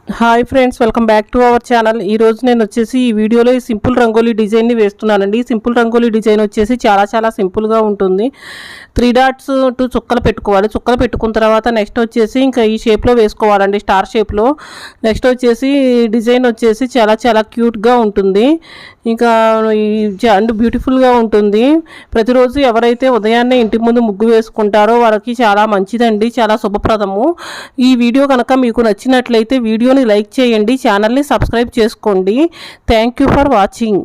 Hi friends, welcome back to our channel. ఈరోజు నేను వచ్చేసి ఈ వీడియోలో ఈ సింపుల్ రంగోలీ డిజైన్ని వేస్తున్నానండి. ఈ సింపుల్ రంగోలీ డిజైన్ వచ్చేసి చాలా సింపుల్గా ఉంటుంది. 3 డాట్స్ 2 చుక్కలు పెట్టుకోవాలి. చుక్కలు పెట్టుకున్న తర్వాత నెక్స్ట్ వచ్చేసి ఇంకా ఈ షేప్లో వేసుకోవాలండి, స్టార్ షేప్లో. నెక్స్ట్ వచ్చేసి డిజైన్ వచ్చేసి చాలా క్యూట్గా ఉంటుంది, ఇంకా అండ్ బ్యూటిఫుల్గా ఉంటుంది. ప్రతిరోజు ఎవరైతే ఉదయాన్నే ఇంటి ముందు ముగ్గు వేసుకుంటారో వాళ్ళకి చాలా మంచిదండి, చాలా శుభప్రదము. ఈ వీడియో కనుక మీకు నచ్చినట్లయితే వీడియోని లైక్ చేయండి, ఛానల్ని సబ్స్క్రైబ్ చేసుకోండి. Thank you for watching.